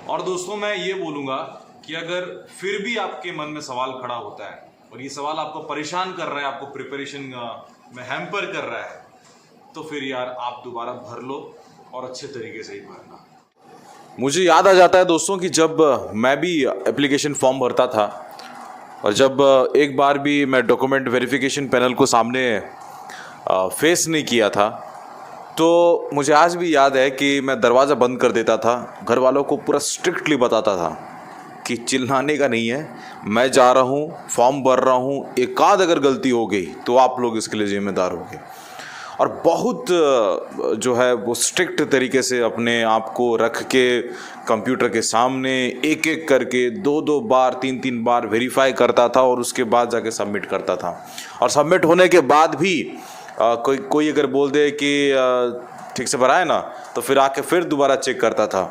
और दोस्तों मैं ये बोलूँगा कि अगर फिर भी आपके मन में सवाल खड़ा होता है और ये सवाल आपको परेशान कर रहा है, आपको प्रिपरेशन में हैम्पर कर रहा है, तो फिर यार आप दोबारा भर लो और अच्छे तरीके से ही भरना। मुझे याद आ जाता है दोस्तों कि जब मैं भी एप्लीकेशन फॉर्म भरता था और जब एक बार भी मैं डॉक्यूमेंट वेरिफिकेशन पैनल को सामने फेस नहीं किया था, तो मुझे आज भी याद है कि मैं दरवाज़ा बंद कर देता था, घर वालों को पूरा स्ट्रिक्टली बताता था कि चिल्लाने का नहीं है, मैं जा रहा हूँ, फॉर्म भर रहा हूँ, एक आध अगर गलती हो गई तो आप लोग इसके लिए जिम्मेदार होंगे। और बहुत जो है वो स्ट्रिक्ट तरीके से अपने आप को रख के कंप्यूटर के सामने एक एक करके दो बार तीन बार वेरीफाई करता था और उसके बाद जाके सबमिट करता था। और सबमिट होने के बाद भी कोई अगर बोल दे कि ठीक से भरा है ना, तो फिर आके फिर दोबारा चेक करता था,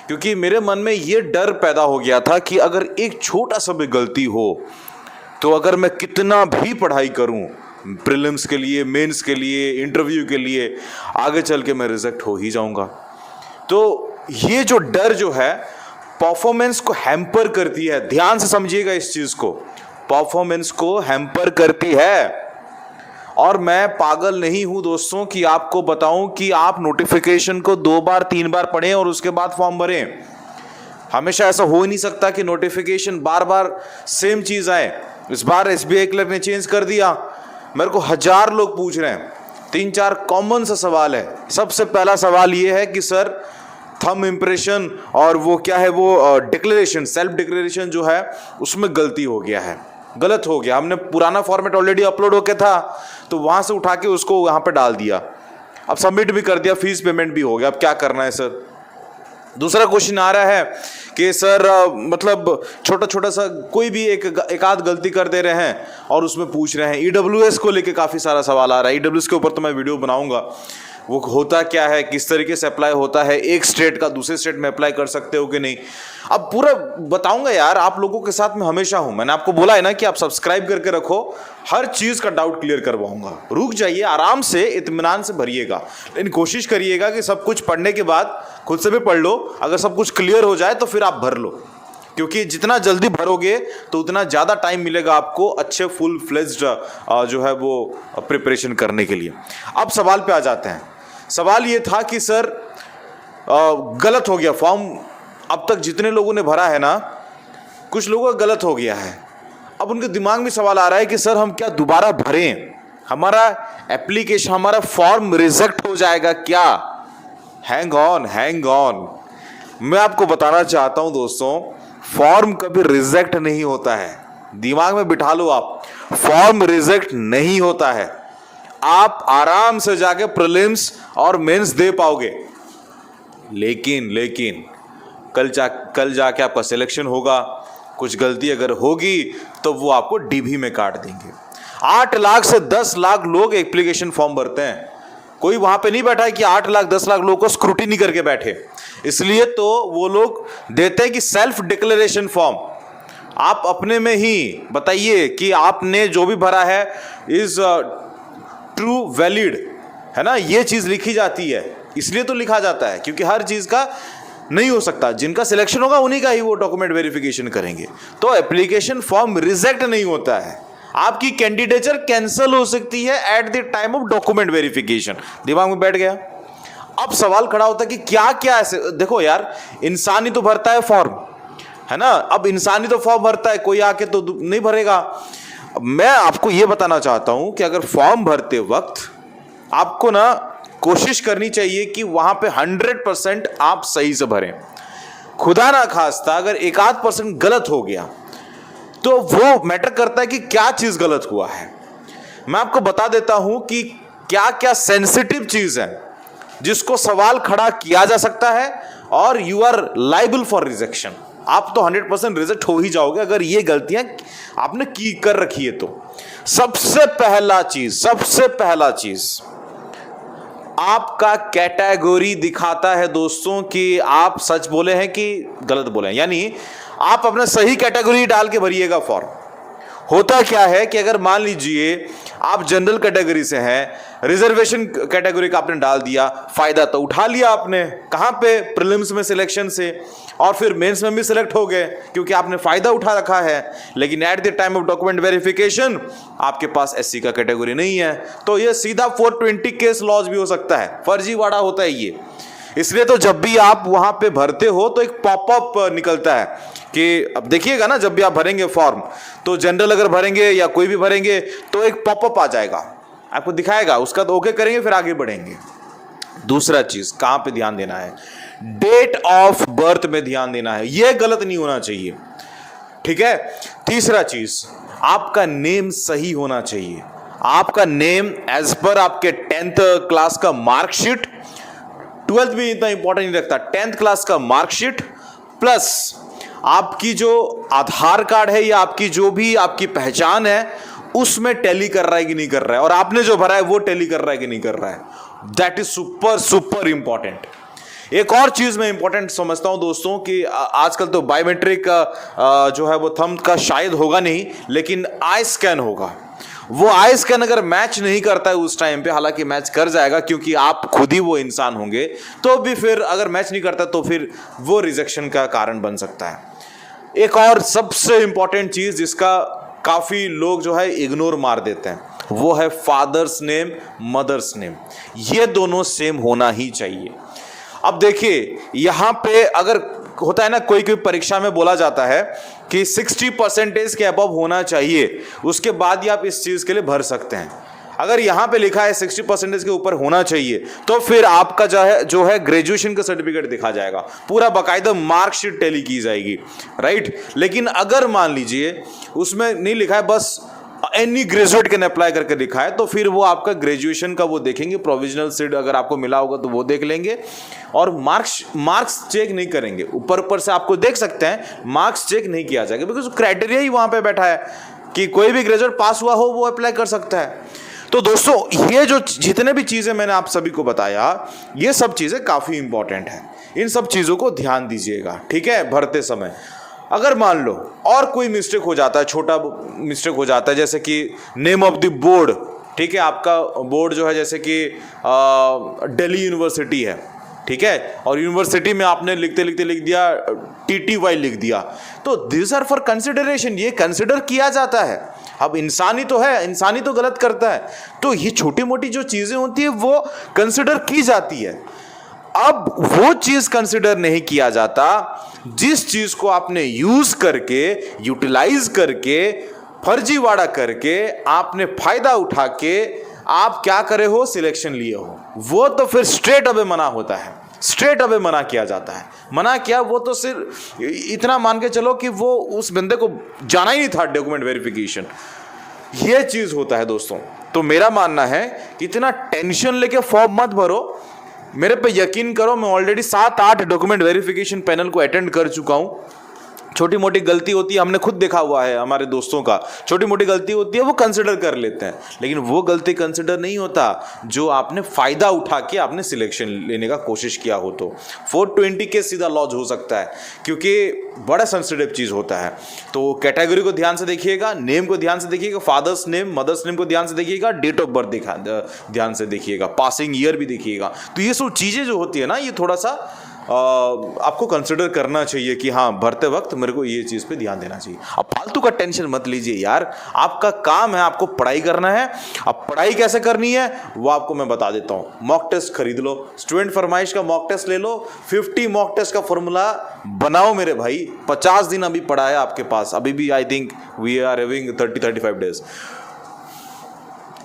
क्योंकि मेरे मन में ये डर पैदा हो गया था कि अगर एक छोटा सा भी गलती हो तो अगर मैं कितना भी पढ़ाई करूं प्रीलिम्स के लिए, मेंस के लिए, इंटरव्यू के लिए, आगे चल के मैं रिजेक्ट हो ही जाऊंगा। तो ये जो डर जो है परफॉर्मेंस को हैम्पर करती है, ध्यान से समझिएगा इस चीज को, परफॉर्मेंस को हैम्पर करती है। और मैं पागल नहीं हूं दोस्तों कि आपको बताऊं कि आप नोटिफिकेशन को 2 बार 3 बार पढ़ें और उसके बाद फॉर्म भरें। हमेशा ऐसा हो ही नहीं सकता कि नोटिफिकेशन बार बार सेम चीज आए। इस बार एसबीआई क्लर्क ने चेंज कर दिया, मेरे को 1000 लोग पूछ रहे हैं, 3-4 कॉमन सा सवाल है। सबसे पहला सवाल ये है कि सर थंब इम्प्रेशन और वो क्या है वो डिक्लेरेशन, सेल्फ डिक्लेरेशन जो है उसमें गलती हो गया है, गलत हो गया। हमने पुराना फॉर्मेट ऑलरेडी अपलोड होके था तो वहां से उठा के उसको यहाँ पे डाल दिया, अब सबमिट भी कर दिया, फीस पेमेंट भी हो गया, अब क्या करना है सर। दूसरा क्वेश्चन आ रहा है कि सर मतलब छोटा सा कोई भी एक आध गलती कर दे रहे हैं और उसमें पूछ रहे हैं ईडब्ल्यूएस को लेके काफ़ी सारा सवाल आ रहा है। ईडब्ल्यूएस के ऊपर तो मैं वीडियो बनाऊंगा, वो होता क्या है, किस तरीके से अप्लाई होता है, एक स्टेट का दूसरे स्टेट में अप्लाई कर सकते हो कि नहीं, अब पूरा बताऊंगा यार। आप लोगों के साथ मैं हमेशा हूं, मैंने आपको बोला है ना कि आप सब्सक्राइब करके रखो, हर चीज का डाउट क्लियर करवाऊंगा। रुक जाइए, आराम से इत्मीनान से भरिएगा, लेकिन कोशिश करिएगा कि सब कुछ पढ़ने के बाद खुद से भी पढ़ लो, अगर सब कुछ क्लियर हो जाए तो फिर आप भर लो, क्योंकि जितना जल्दी भरोगे तो उतना ज़्यादा टाइम मिलेगा आपको अच्छे फुल फ्लेज्ड जो है वो प्रिपरेशन करने के लिए। अब सवाल पे आ जाते हैं। सवाल ये था कि सर गलत हो गया फॉर्म, अब तक जितने लोगों ने भरा है ना, कुछ लोगों का गलत हो गया है। अब उनके दिमाग में सवाल आ रहा है कि सर हम क्या दोबारा भरें, हमारा एप्लीकेशन, हमारा फॉर्म रिजेक्ट हो जाएगा क्या। हैंग ऑन, मैं आपको बताना चाहता हूं दोस्तों, फॉर्म कभी रिजेक्ट नहीं होता है, दिमाग में बिठा लो आप, फॉर्म रिजेक्ट नहीं होता है। आप आराम से जाके प्रीलिम्स और मेंस दे पाओगे, लेकिन कल जाके आपका सिलेक्शन होगा, कुछ गलती अगर होगी तो वो आपको डीबी में काट देंगे। 8 लाख से 10 लाख लोग एप्लीकेशन फॉर्म भरते हैं, कोई वहां पे नहीं बैठा है कि 8 लाख 10 लाख लोगों को स्क्रूटिनी करके बैठे, इसलिए तो वो लोग देते हैं कि सेल्फ डिक्लेरेशन फॉर्म। आप अपने में ही बताइए कि आपने जो भी भरा है इज ट्रू वैलिड, है ना, ये चीज लिखी जाती है, इसलिए तो लिखा जाता है क्योंकि हर चीज का नहीं हो सकता, जिनका सिलेक्शन होगा उन्हीं का ही वो डॉक्यूमेंट वेरिफिकेशन करेंगे। तो एप्लीकेशन फॉर्म रिजेक्ट नहीं होता है, आपकी कैंडिडेचर कैंसिल हो सकती है at the time of document verification. दिमाग में बैठ गया। अब सवाल खड़ा होता है कि क्या क्या ऐसे, देखो यार इंसान ही तो भरता है फॉर्म, है ना, अब इंसान ही तो फॉर्म भरता है, कोई आके तो नहीं भरेगा। मैं आपको यह बताना चाहता हूं कि अगर फॉर्म भरते वक्त आपको ना कोशिश करनी चाहिए कि वहां पे 100% आप सही से भरें। खुदा ना खास्ता अगर 1-8% गलत हो गया तो वो मैटर करता है कि क्या चीज गलत हुआ है। मैं आपको बता देता हूं कि क्या क्या सेंसिटिव चीज है जिसको सवाल खड़ा किया जा सकता है और you are liable for rejection. आप तो 100% रिजेक्ट हो ही जाओगे अगर ये गलतियां आपने की कर रखी है तो। सबसे पहला चीज आपका कैटेगरी दिखाता है दोस्तों कि आप सच बोले हैं कि गलत बोले हैं, यानी आप अपना सही कैटेगरी डाल के भरिएगा फॉर्म, होता क्या है कि अगर मान लीजिए आप जनरल कैटेगरी से हैं, रिजर्वेशन कैटेगरी का आपने डाल दिया, फायदा तो उठा लिया आपने, कहां पे, प्रीलिम्स में सिलेक्शन से, और फिर मेंस में भी सिलेक्ट हो गए क्योंकि आपने फायदा उठा रखा है। लेकिन at the time of document verification आपके पास एससी का कैटेगरी नहीं है, तो ये सीधा 420 केस लॉज भी हो सकता है, फर्जीवाड़ा होता है ये। इसलिए तो जब भी आप वहां पे भरते हो तो एक पॉपअप निकलता है कि अब देखिएगा ना, जब भी आप भरेंगे फॉर्म, तो जनरल अगर भरेंगे या कोई भी भरेंगे तो एक पॉपअप आ जाएगा, आपको दिखाएगा, उसका तो ओके करेंगे फिर आगे बढ़ेंगे। दूसरा चीज कहां पे ध्यान देना है, डेट ऑफ बर्थ में ध्यान देना है, यह गलत नहीं होना चाहिए, ठीक है। तीसरा चीज, आपका नेम सही होना चाहिए। आपका नेम एज पर आपके 10th क्लास का मार्कशीट, 12th भी इतना इंपॉर्टेंट नहीं रखता, 10th क्लास का मार्कशीट प्लस आपकी जो आधार कार्ड है या आपकी जो भी आपकी पहचान है उसमें टैली कर रहा है कि नहीं कर रहा है, और आपने जो भरा है वो टैली कर रहा है कि नहीं कर रहा है, that is super super important. एक और चीज मैं इंपॉर्टेंट समझता हूं दोस्तों कि आजकल तो बायोमेट्रिक जो है वो थंब का शायद होगा नहीं, लेकिन आई स्कैन होगा। वो आई स्कैन अगर मैच नहीं करता है उस टाइम पे, हालांकि मैच कर जाएगा क्योंकि आप खुद ही वो इंसान होंगे, तो भी फिर अगर मैच नहीं करता तो फिर वो रिजेक्शन का कारण बन सकता है। एक और सबसे इंपॉर्टेंट चीज जिसका काफी लोग जो है इग्नोर मार देते हैं, वो है फादर्स नेम, मदर्स नेम, ये दोनों सेम होना ही चाहिए। अब देखिए यहां पे अगर होता है ना, कोई कोई परीक्षा में बोला जाता है कि 60% के अबव होना चाहिए, उसके बाद ही आप इस चीज के लिए भर सकते हैं। अगर यहां पे लिखा है 60% के ऊपर होना चाहिए, तो फिर आपका जो है ग्रेजुएशन का सर्टिफिकेट दिखा जाएगा, पूरा बाकायदा मार्कशीट टैली की जाएगी, राइट। लेकिन अगर मान लीजिए उसमें नहीं लिखा है, बस एनी ग्रेजुएट कैन अप्लाई करके लिखा है, तो फिर वो आपका ग्रेजुएशन का वो देखेंगे, प्रोविजनल सीट अगर आपको मिला होगा तो वो देख लेंगे, और मार्क्स चेक नहीं करेंगे। ऊपर से आपको देख सकते हैं, मार्क्स चेक नहीं किया जाएगा, बिकॉज क्राइटेरिया ही वहां पे बैठा है कि कोई भी ग्रेजुएट पास हुआ हो वो अप्लाई कर सकता है। तो दोस्तों ये जो जितने भी चीजें मैंने आप सभी को बताया, ये सब चीजें काफी इंपॉर्टेंट है, इन सब चीजों को ध्यान दीजिएगा, ठीक है, भरते समय। अगर मान लो और कोई मिस्टेक हो जाता है, छोटा मिस्टेक हो जाता है, जैसे कि नेम ऑफ द बोर्ड, ठीक है, आपका बोर्ड जो है जैसे कि दिल्ली यूनिवर्सिटी है, ठीक है, और यूनिवर्सिटी में आपने लिखते लिखते लिख दिया TTY लिख दिया, तो दिस आर फॉर कंसिडरेशन, ये कंसिडर किया जाता है। अब इंसानी तो है, इंसानी तो गलत करता है, तो ये छोटी मोटी जो चीजें होती है वो कंसिडर की जाती है। अब वो चीज कंसिडर नहीं किया जाता जिस चीज को आपने यूज करके, यूटिलाइज करके, फर्जीवाड़ा करके, आपने फायदा उठा के आप क्या करे हो, सिलेक्शन लिए हो, वो तो फिर स्ट्रेट अवे मना होता है, स्ट्रेट अवे मना किया जाता है। मना किया वो तो सिर्फ इतना मान के चलो कि वो उस बंदे को जाना ही नहीं था डॉक्यूमेंट वेरिफिकेशन, ये चीज होता है दोस्तों। तो मेरा मानना है कि इतना टेंशन लेके फॉर्म मत भरो, मेरे पे यकीन करो, मैं ऑलरेडी 7-8 डॉक्यूमेंट वेरिफिकेशन पैनल को अटेंड कर चुका हूं। छोटी मोटी गलती होती है, हमने खुद देखा हुआ है हमारे दोस्तों का, छोटी मोटी गलती होती है वो कंसिडर कर लेते हैं, लेकिन वो गलती कंसिडर नहीं होता जो आपने फायदा उठा के आपने सिलेक्शन लेने का कोशिश किया हो। तो 420 के सीधा लॉज हो सकता है क्योंकि बड़ा सेंसिटिव चीज होता है। तो कैटेगरी को ध्यान से देखिएगा, नेम को ध्यान से देखिएगा, फादर्स नेम, मदर्स नेम को ध्यान से देखिएगा, डेट ऑफ बर्थ ध्यान से देखिएगा, पासिंग ईयर भी देखिएगा। तो ये सब चीजें जो होती है ना, ये थोड़ा सा आपको कंसिडर करना चाहिए कि हाँ भरते वक्त मेरे को ये चीज़ पे ध्यान देना चाहिए। अब फालतू का टेंशन मत लीजिए यार, आपका काम है, आपको पढ़ाई करना है। अब पढ़ाई कैसे करनी है वो आपको मैं बता देता हूँ। मॉक टेस्ट खरीद लो, स्टूडेंट फरमाइश का मॉक टेस्ट ले लो, 50 मॉक टेस्ट का फॉर्मूला बनाओ मेरे भाई। 50 दिन अभी पड़ा है आपके पास, अभी भी I think we are having 30-35 days.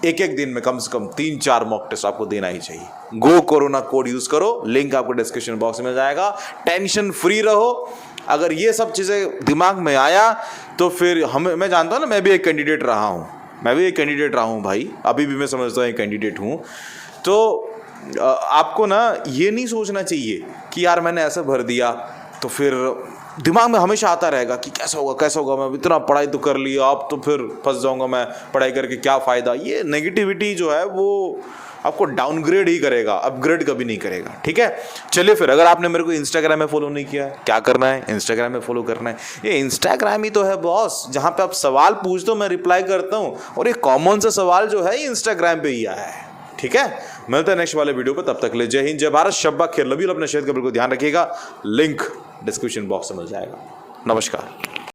एक दिन में कम से कम 3-4 मॉक टेस्ट आपको देना ही चाहिए। गो कोरोना कोड यूज करो, लिंक आपको डिस्क्रिप्शन बॉक्स में जाएगा। टेंशन फ्री रहो। अगर ये सब चीजें दिमाग में आया तो फिर मैं जानता हूं ना, मैं भी एक कैंडिडेट रहा हूं, भाई, अभी भी मैं समझता हूं एक कैंडिडेट हूं। तो आपको ना ये नहीं सोचना चाहिए कि यार मैंने ऐसा भर दिया तो फिर दिमाग में हमेशा आता रहेगा कि कैसा होगा, मैं इतना पढ़ाई तो कर लिया, अब तो फिर फंस जाऊंगा मैं, पढ़ाई करके क्या फ़ायदा। ये नेगेटिविटी जो है वो आपको डाउनग्रेड ही करेगा, अपग्रेड कभी नहीं करेगा। ठीक है, चलिए फिर, अगर आपने मेरे को इंस्टाग्राम में फॉलो नहीं किया, क्या करना है, इंस्टाग्राम में फॉलो करना है। ये इंस्टाग्राम ही तो है बॉस, जहां पे आप सवाल पूछते हो मैं रिप्लाई करता हूं, और ये कॉमन सा सवाल जो है इंस्टाग्राम पे ही आया है। ठीक है, मिलते हैं नेक्स्ट वाले वीडियो पर, तब तक ले जय हिंद, जय भारत, शब्बा खैर, लव यू, अपने सेहत का बिल्कुल ध्यान रखिएगा। लिंक डिस्क्रिप्शन बॉक्स में मिल जाएगा। नमस्कार।